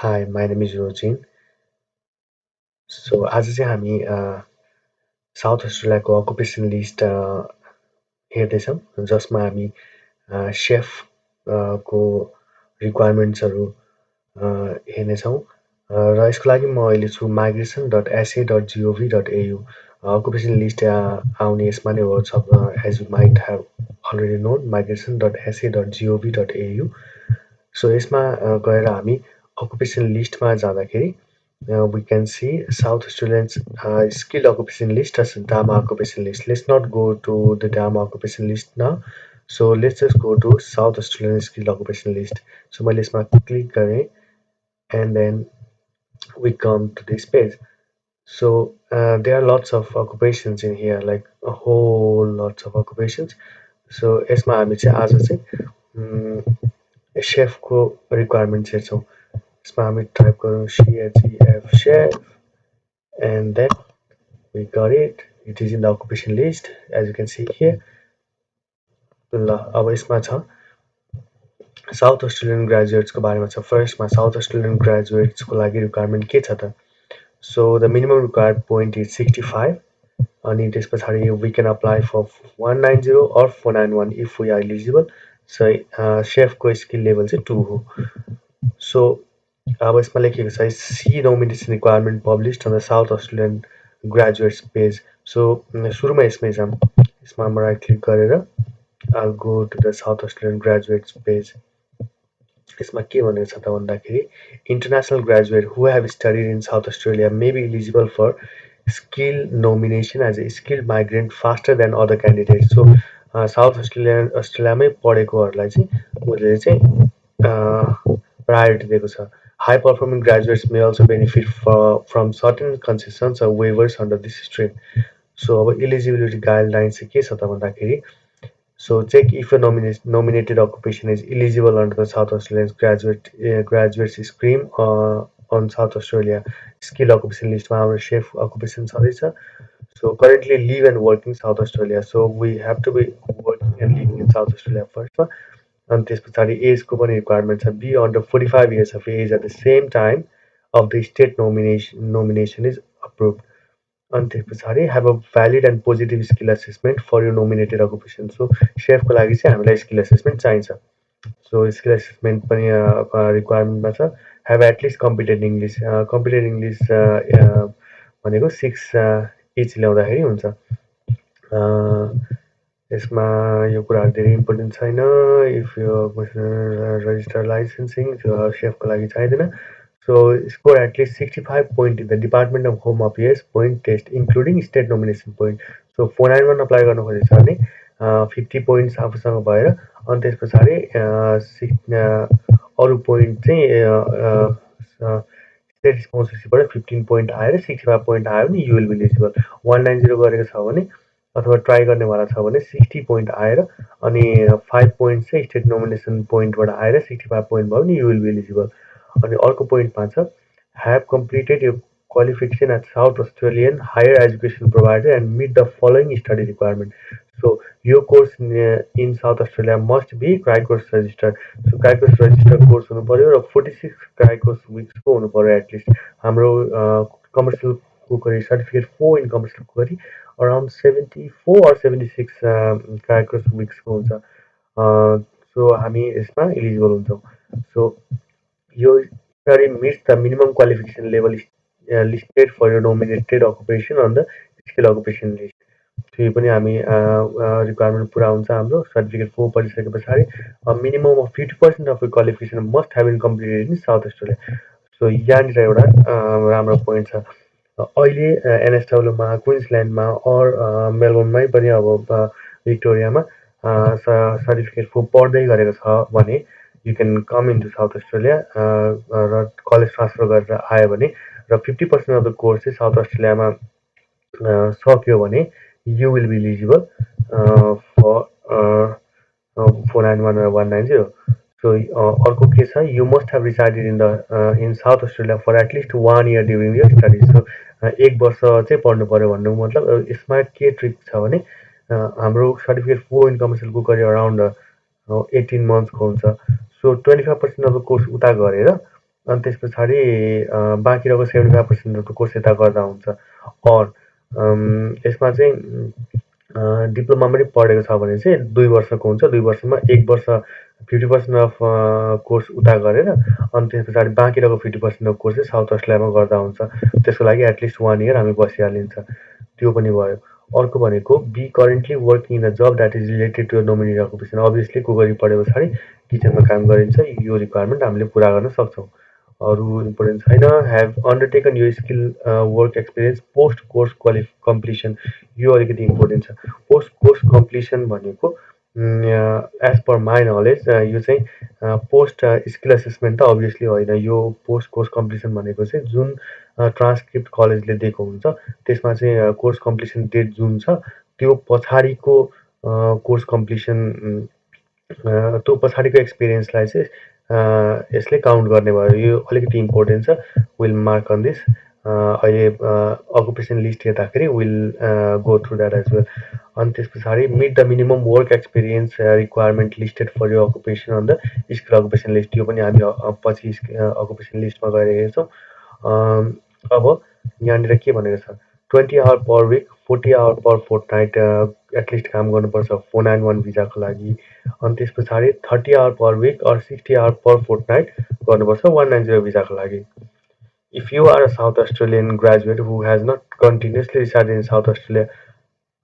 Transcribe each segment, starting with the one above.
Hi, my name is Rojin. आज चाहिँ हामी साउथ अस्ट्रेलियाको अकुपेसन लिस्ट हेर्दैछौँ जसमा हामी सेफ को रिक्वायरमेन्ट्सहरू हेर्नेछौँ र यसको लागि म अहिले छु migration.sa.gov.au अकुपेसन लिस्ट आउने यसमा नै हो as you might have already known migration.sa.gov.au so यसमा गएर हामी अकुपेसन लिस्टमा जाँदाखेरि we can see South Australians skill occupation list as Dharma occupation list. Let's not go to the Dharma occupation list now. So let's just go to South Australian skill occupation list. So my list click kare, and then we come to this page. So there are lots of occupations in here, like a whole lots of occupations. So यसमा हामी चाहिँ आज चाहिँ chef को requirements हेर्छौँ यसमा हामी type गरौँ CHEF chef and then we got it. It is in the occupation list as you can see here. ल अब यसमा छ साउथ अस्ट्रेलियन ग्रेजुएट्सको बारेमा छ फर्स्टमा साउथ अस्ट्रेलियन ग्रेजुएट्सको लागि रिक्वायरमेन्ट के छ त so the minimum required point is 65 अनि त्यस पछाडि we can apply for 190 or 491 if we are eligible so सेफको स्किल लेभल चाहिँ 2 हो सो अब यसमा लेखेको छ see nomination requirement published on the South Australian graduates page so सुरुमा यसमै जाम यसमा म राइट क्लिक गरेर I'll go to the South Australian graduates page. यसमा के भनेको छ त भन्दाखेरि international graduate who have studied in South Australia may be eligible for skill nomination as a skilled migrant faster than other candidates. So South अस्ट्रेलियामै पढेकोहरूलाई चाहिँ उनीहरूले चाहिँ प्रायोरिटी दिएको छ high performing graduates may also benefit from certain concessions or waivers under this stream. So अब eligibility guidelines चाहिँ के छ त भन्दाखेरि So check if a nominated occupation is eligible under the South Australian graduates scheme on South Australia skill occupation list. Our chef occupation So currently live and working South Australia. So we have to be working and living in South Australia first. And this age requirements are be under 45 years of age at the same time of the state nomination is approved. अनि त्यस पछाडि have a valid and positive skill assessment for your nominated occupation. So सेफको लागि चाहिँ हामीलाई skill assessment चाहिन्छ so skill assessment पनि रिक्वायरमेन्टमा छ have at least competent English भनेको 6 इच ल्याउँदाखेरि हुन्छ यसमा यो कुराहरु धेरै इम्पोर्टेन्ट छैन इफ यो रजिस्टर लाइसेन्सिङ सेफको लागि चाहिदैन So score at least 65 point in the Department of Home Affairs point test including state nomination point. So 491 apply गर्नु खोजेछ भने 50 points आफूसँग भएर अनि त्यस पछाडि अरु पोइन्ट चाहिँ स्टेट स्पोन्सरशिपबाट 15 पोइन्ट आएर 65 पोइन्ट आयो भने यु विल बी एलिजिबल 190 गरेको छ भने अथवा ट्राई गर्नेवाला छ भने 60 पोइन्ट आएर अनि 5 पोइन्ट चाहिँ स्टेट नोमिनेसन पोइन्टबाट आएर 65 पोइन्ट भयो भने यु विल बी एलिजिबल अनि अर्को पोइन्टमा छ have completed your qualification at South Australian higher education provider and meet the following study requirement. So your course in South Australia must be cry course registered. So cry course registered course हुनु पर्यो र 46 cry course weeks को हुनु पर्यो at least. हाम्रो commercial cookery certificate 4 in commercial cookery around 74 or 76 cry course weeks को हुन्छ. So हामी यसमा eligible हुन्छौं. So your study meets the minimum qualification level listed for your nominated occupation on the skill occupation list. So यो पनि हामी requirement पुरा हुन्छ हाम्रो certificate 4 पढिसके पछाडि a minimum of 50% of your qualification must have been completed in South Australia. So यहाँनिर एउटा राम्रो पोइन्ट छ अहिले एनएसडब्ल्यू मा क्वीन्सल्यान्डमा और मेलबोर्नमै पनि अब भिक्टोरियामा सर्टिफिकेट 4 पढ्दै गरेको छ भने you can come into South Australia र कलेज ट्रान्सफर गरेर आयो भने र 50% of the course चाहिँ साउथ अस्ट्रेलियामा सक्यो भने you will be eligible for 491 or 190. So अर्को के छ you must have resided in South Australia for at least 1 year during your studies. So एक वर्ष चाहिँ पढ्नु पर्यो भन्नु मतलब यसमा के ट्रिक छ भने हाम्रो certificate 4 in commercial cookery around 18 months को हुन्छ So 25% of the course उता गरेर अनि त्यस पछाडि बाँकी रहेको 75% जस्तो कोर्स यता गर्दा हुन्छ। अर यसमा चाहिँ डिप्लोमा पनि पढेको छ भने चाहिँ 2 वर्षको हुन्छ। 2 वर्षमा 1 वर्ष 50% अफ कोर्स उता गरेर अनि त्यस पछाडि बाँकी रहेको 50% अफ कोर्स चाहिँ साउथ अस्ट्रेलियामा गर्दा हुन्छ। त्यसको लागि एटलिस्ट 1 इयर हामी बसिहालिन्छ। त्यो पनि भयो। अर्को भनेको be currently working in a job that is related to nominee occupation. Obviously cookery पढे पछाडि किचनमा काम गरिन्छ। यो रिक्वायरमेन्ट हामीले पुरा गर्न सक्छौँ। अरू इम्पोर्टेन्ट छैन। हेभ अन्डरटेकन यो skill work experience post course completion. यो अलिकति इम्पोर्टेन्ट छ। पोस्ट कोर्स कम्प्लिसन भनेको एज पर माई नलेज यो चाहिँ पोस्ट स्किल एसेसमेन्ट त अभियसली होइन। यो पोस्ट कोर्स कम्प्लिसन भनेको चाहिँ जुन ट्रान्सक्रिप्ट कलेजले दिएको हुन्छ त्यसमा चाहिँ कोर्स कम्प्लिसन डेट जुन छ त्यो पछाडिको कोर्स कम्प्लिसन त्यो पछाडिको एक्सपिरियन्सलाई चाहिँ यसले काउन्ट गर्ने भयो। यो अलिकति इम्पोर्टेन्ट छ। We'll mark on this. अहिले अकुपेसन लिस्ट हेर्दाखेरि we'll go through that as well. अनि त्यस पछाडि meet the minimum work experience requirement listed for यो occupation on the skill occupation list. यो पनि हामी पछि अकुपेसन लिस्टमा गएर हेर्छौँ। अब यहाँनिर के भनेको छ 20 hour per week 40 hour per fortnight at least काम गर्नुपर्छ 491 भिजाको लागि। अनि त्यस पछाडि 30 hour per week or 60 hour per fortnight गर्नुपर्छ 190 भिजाको लागि। If you are a South Australian graduate who has not continuously resided in South Australia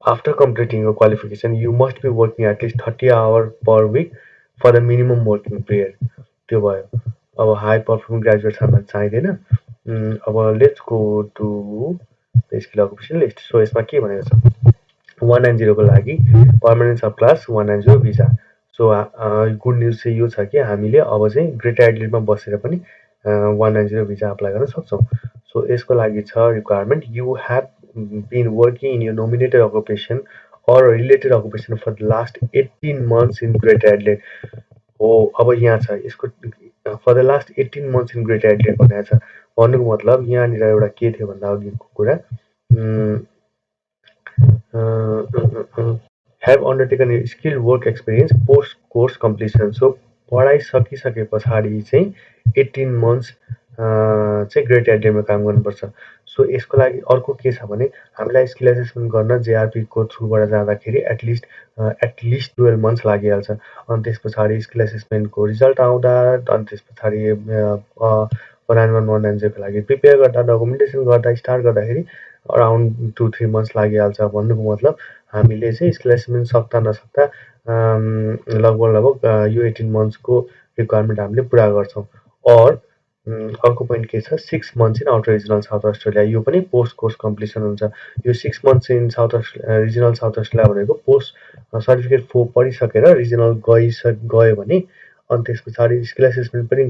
after completing your qualification, you must be working at least 30 hours per week for the minimum working period. त्यो भयो। अब high performing ग्रेजुएटहरूलाई चाहिँदैन। अब let's go to the skill occupation list. So यसमा के भनेको छ 190 को लागि permanent subclass 190 visa. So good news चाहिँ यो छ कि हामीले अब चाहिँ ग्रेटर एडिलेडमा बसेर पनि 190 भिजा अप्लाई गर्न सक्छौँ। सो यसको लागि छ requirement you have been working in your nominated occupation or related occupation for the last 18 months in greater Adelaide. हो अब यहाँ छ यसको for the last 18 months in greater Adelaide भनेको छ। भन्नुको मतलब यहाँनिर एउटा के थियो भन्दा अघिको कुरा have undertaken a skilled work experience post course completion. So पढाइ सकिसके पछाडि चाहिँ 18 मन्थ्स चाहिँ ग्रेट एडिलेडमा काम गर्नुपर्छ। सो यसको लागि अर्को के छ भने हामीलाई स्किल एसेसमेन्ट गर्न जेआरपीको थ्रुबाट जाँदाखेरि एटलिस्ट 12 मन्थ्स लागिहाल्छ। अनि त्यस पछाडि स्किल एसेसमेन्टको रिजल्ट आउँदा अनि त्यस पछाडि 191 लागि प्रिपेयर गर्दा डकुमेन्टेसन गर्दा स्टार्ट गर्दाखेरि अराउन्ड 2-3 मन्थ्स लागिहाल्छ। भन्नुको मतलब हामीले चाहिँ स्किल एसेसमेन्ट सक्दा नसक्दा लगभग यो 18 मन्थ्सको रिक्वायरमेन्ट हामीले पुरा गर्छौँ। अर अर्को पोइन्ट के छ 6 months in outer regional South Australia. यो पनि पोस्ट कोर्स कम्प्लिसन हुन्छ। यो 6 months in regional South Australia भनेको पोस्ट सर्टिफिकेट 4 पढिसकेर रिजनल गयो भने अनि त्यस पछाडि स्किल एसेसमेन्ट पनि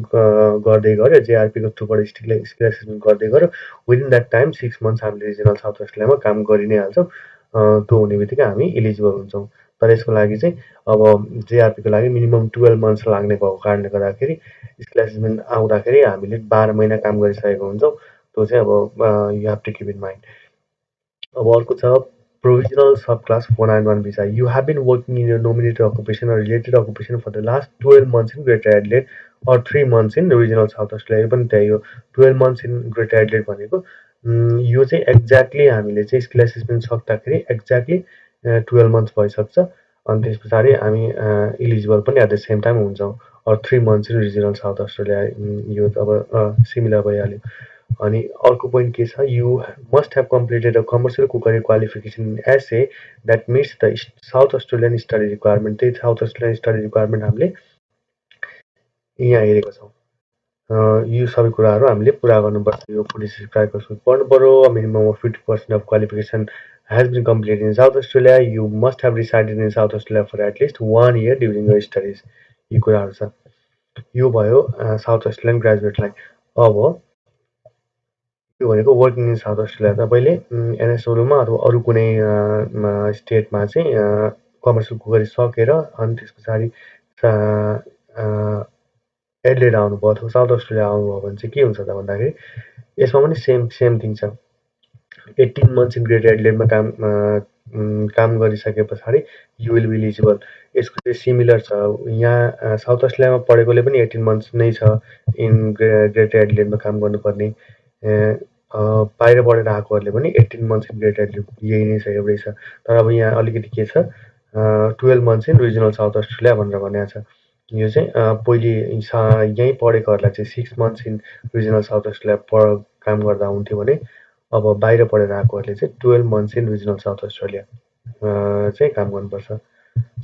गर्दै गऱ्यो जेआरपीको थ्रुबाट स्किल एसेसमेन्ट गर्दै गऱ्यो विदिन द्याट टाइम 6 मन्थ्स हामीले रिजनल साउथ अस्ट्रेलियामा काम गरि नै हाल्छौँ। त्यो हुने बित्तिकै हामी इलिजिबल हुन्छौँ। तर यसको लागि चाहिँ अब जेआरपीको लागि मिनिमम 12 मन्थ्स लाग्ने भएको कारणले गर्दाखेरि स्किल एसेसमेन्ट आउँदाखेरि हामीले 12 महिना काम गरिसकेको हुन्छौँ। त्यो चाहिँ अब you have to keep in mind. अब अर्को छ provisional subclass 491 visa. You have been working in your nominated occupation or related occupation for the last 12 months in Greater Adelaide or 3 months in regional South Australia. यो पनि त्यही हो 12 months in Greater Adelaide भनेको यो चाहिँ exactly हामीले चाहिँ skill assessment सक्दाखेरि एक्ज्याक्टली 12 मन्थ्स भइसक्छ। अनि त्यस पछाडि हामी इलिजिबल पनि एट द सेम टाइम हुन्छौँ। Or 3 months in regional South Australia यो अब सिमिलर भइहाल्यो। अनि अर्को पोइन्ट के छ you must have completed a commercial cookery qualification SA that meets the South Australian study requirement. त्यही साउथ अस्ट्रेलियन स्टडी रिक्वायरमेन्ट हामीले यहाँ हेरेको छौँ। यो सबै कुराहरू हामीले पुरा गर्नुपर्छ। यो पुलिस प्राइभेट पढ्नु पऱ्यो। Minimum of 50% of qualification has been completed in South Australia. You must have resided in South Australia for at least 1 year during your studies. यी कुराहरू छ। यो भयो साउथ अस्ट्रेलियन ग्रेजुएटलाई। अब त्यो भनेको वर्किङ इन साउथ अस्ट्रेलिया। तपाईँले एनएसडब्ल्यूमा अथवा अरू कुनै स्टेटमा चाहिँ कमर्सियल कुकरी सकेर अनि त्यस पछाडि एडलेड आउनुभयो अथवा साउथ अस्ट्रेलिया आउनुभयो भने चाहिँ के हुन्छ त भन्दाखेरि यसमा पनि सेम थिङ छ। 18 months इन ग्रेटर एडिलेडमा काम गरिसके पछाडि यु विल बी इलिजिबल। यसको चाहिँ सिमिलर छ। यहाँ साउथ अस्ट्रेलियामा पढेकोले पनि 18 मन्थ्स नै छ इन ग्रेटर एडिलेडमा काम गर्नुपर्ने। बाहिर पढेर आएकोहरूले पनि 18 मन्थ्स इन ग्रेटर एडिलेड यही नै छ, एउटै छ। तर अब यहाँ अलिकति के छ, 12 months in regional South Australia भनेर भनेको छ। यो चाहिँ पहिले यहीँ पढेकोहरूलाई चाहिँ 6 months in regional South Australia काम गर्दा हुन्थ्यो भने अब बाहिर पढेर आएकोहरूले चाहिँ 12 months in regional South Australia चाहिँ काम गर्नुपर्छ।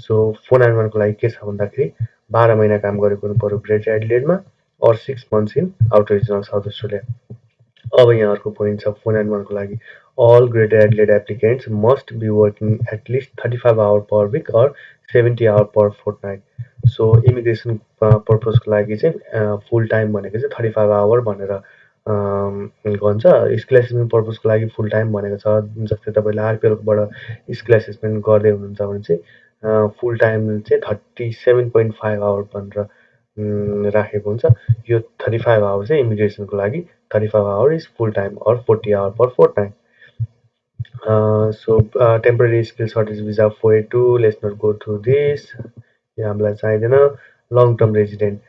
सो 491 को लागि के छ भन्दाखेरि 12 महिना काम गरेको हुनु पर्यो ग्रेटर एडिलेडमा, or 6 months in outer regional South Australia. अब यहाँ अर्को पोइन्ट छ 491 को लागि, all greater Adelaide applicants must be working at least 35 hours per week or 70 hours per fortnight. So immigration पर्पजको लागि चाहिँ फुल टाइम भनेको चाहिँ 35 आवर भनेर भन्छ। स्किल एसेसमेन्ट पर्पजको लागि फुल टाइम भनेको छ। जस्तै तपाईँले आरपिएलबाट स्किल एसेसमेन्ट गर्दै हुनुहुन्छ भने चाहिँ फुल टाइम चाहिँ 37.5 आवर भनेर राखेको हुन्छ। यो 35 आवर चाहिँ इमिग्रेसनको लागि 35 hour is full time or 40 hour per fortnight. So temporary skill shortage visa 482, let's not go through this, यहाँ हामीलाई चाहिँदैन। लङ टर्म रेजिडेन्ट,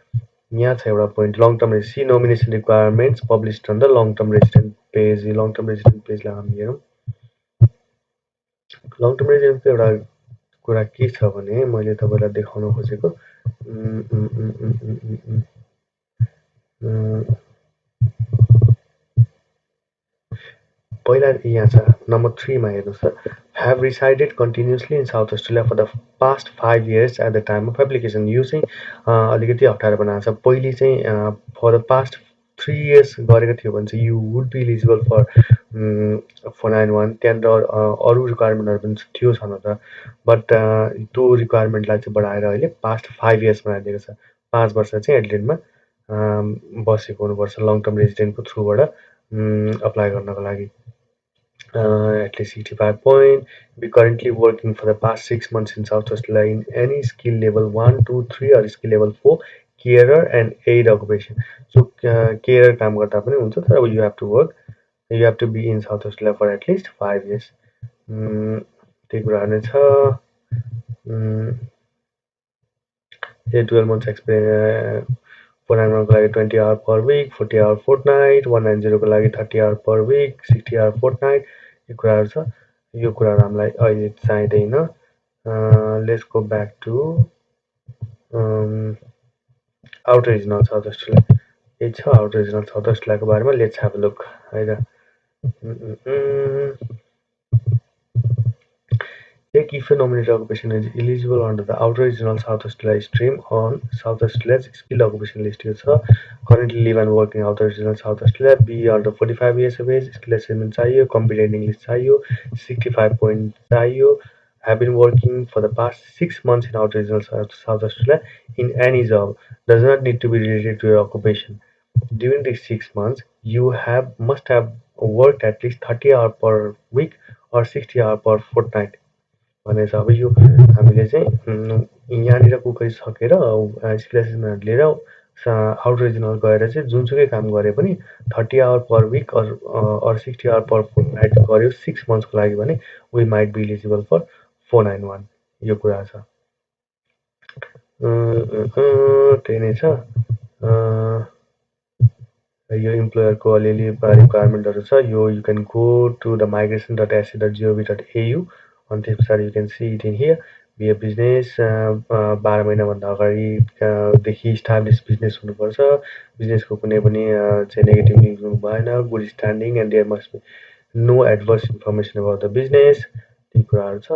यहाँ छ एउटा point, long term see nomination requirements published on the long term resident page. Long term resident पेजलाई हामी हेरौँ। Long term रेजिडेन्टको एउटा कुरा के छ भने मैले तपाईँलाई देखाउन खोजेको पहिला यहाँ छ नम्बर 3 मा हेर्नुहोस् त, have resided continuously in South Australia for the past 5 years at the time of application। यो चाहिँ अलिकति अप्ठ्यारो बनाएको छ। पहिले चाहिँ for the past 3 years गरेको थियो भने चाहिँ you would be eligible for 491। त्यहाँनिर अरू रिक्वायरमेन्टहरू पनि थियो छन त, बट त्यो रिक्वायरमेन्टलाई चाहिँ बढाएर अहिले पास्ट 5 इयर्स बनाइदिएको छ। 5 वर्ष चाहिँ एडिलेडमा बसेको हुनुपर्छ लङ टर्म रेजिडेन्टको थ्रुबाट अप्लाई गर्नको लागि। At least 65 point, be currently working for the past 6 months in South Australia in any skill level 1, 2, 3 or skill level 4 carer and aid occupation। So carer काम गर्दा पनि हुन्छ, तर अब you have to work, you have to be in South Australia for at least 5 years। त्यही कुराहरू नै छ। 12 months experience 491 को लागि 20 hours per week, 40 hours fortnight, 190 को लागि 30 hours per week, 60 hours fortnight। यो कुराहरू छ। यो कुराहरू हामीलाई अहिले चाहिँदैन। Let's go back to outer regional South Australia. यही छ आउटर रिजनल साउथ अस्ट्रेलियाको बारेमा। लेट्स ह्याभ अ लुक है त। Check if a nominated occupation is eligible under the outer regional South Australia stream on South Australia's skilled occupation list। यो छ currently live and work in outer regional South Australia, be under 45 years of age, skill assessment चाहियो, competent English चाहियो, 65 point चाहियो, have been working for the past 6 months in outer regional South Australia in any job, does not need to be related to your occupation। During these 6 months, you must have worked at least 30 hours per week or 60 hours per fortnight भनेछ। अब यो हामीले चाहिँ यहाँनिर पुगिसकेर skill assessment लिएर outer regional गएर चाहिँ जुनसुकै काम गरे पनि 30 hour per week or 60 hour per fortnight गऱ्यो 6 मन्थ्सको लागि भने we might be eligible for 491। यो कुरा छ। त्यही नै छ। यो इम्प्लोयरको अलिअलि रिक्वायरमेन्टहरू छ। यो you can go to the migration.ac.gov.au अनि त्यस पछाडि you can see it in here. Be a business 12 महिनाभन्दा अगाडिदेखि इस्टाब्लिस बिजनेस हुनुपर्छ। बिजनेसको कुनै पनि चाहिँ नेगेटिभ न्युज हुनु भएन। Good standing and there must be no adverse information about the business. ती कुराहरू छ।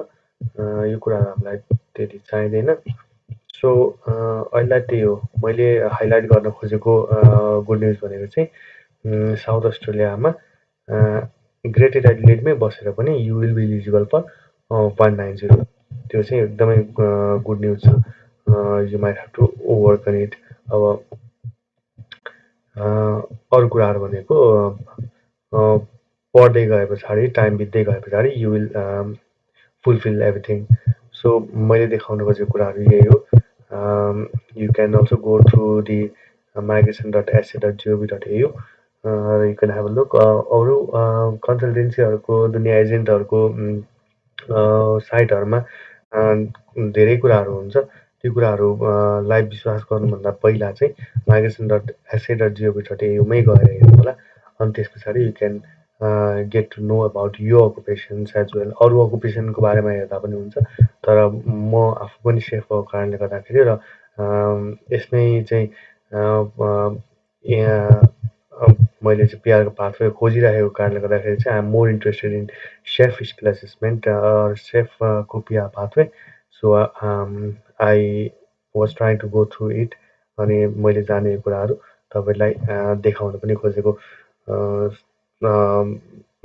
यो कुराहरू हामीलाई त्यति चाहिँदैन। सो अहिलेलाई त्यही हो मैले हाइलाइट गर्न खोजेको गुड न्युज भनेको चाहिँ साउथ अस्ट्रेलियामा ग्रेटर एडिलेडमै बसेर पनि you will be eligible for 190। त्यो चाहिँ एकदमै गुड न्युज छ। You might have to work on it. अब अरू कुराहरू भनेको पढ्दै गए पछाडि टाइम बित्दै गए पछाडि you will fulfil everything. So मैले देखाउन खोजेको कुराहरू यही हो। You can also go through the migration.sa.gov.au You can have a look. अरू कन्सल्टेन्सीहरूको दुनियाँ एजेन्टहरूको साइटहरूमा धेरै कुराहरू हुन्छ। त्यो कुराहरू लाई विश्वास गर्नुभन्दा पहिला चाहिँ migration dot SA dot G O V dot एयुमै गएर हेर्नु होला। अनि त्यस पछाडि you can get to know about यो अकुपेसन्स एज वेल। अरू अकुपेसनको बारेमा हेर्दा पनि हुन्छ, तर म आफू पनि सेफ भएको कारणले गर्दाखेरि र यसमै चाहिँ यहाँ मैले चाहिँ पिआरको पाथवे खोजिराखेको कारणले गर्दाखेरि चाहिँ I am more interested in chef skill assessment or chef को PR pathway. So I was trying to go through it अनि मैले जाने कुराहरू तपाईँलाई देखाउन पनि खोजेको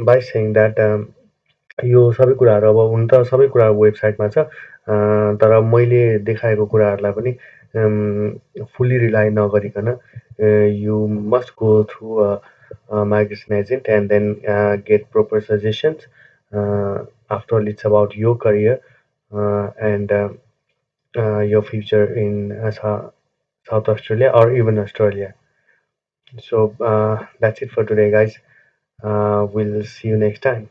by saying that यो सबै कुराहरू अब हुन त सबै कुराहरू वेबसाइटमा छ, तर मैले देखाएको कुराहरूलाई पनि फुल्ली रिलाइ नगरिकन you must go through migration agent and then get proper suggestions. After all, it's about your career and your future in South Australia or even Australia. So that's it for today, guys. We'll see you next time.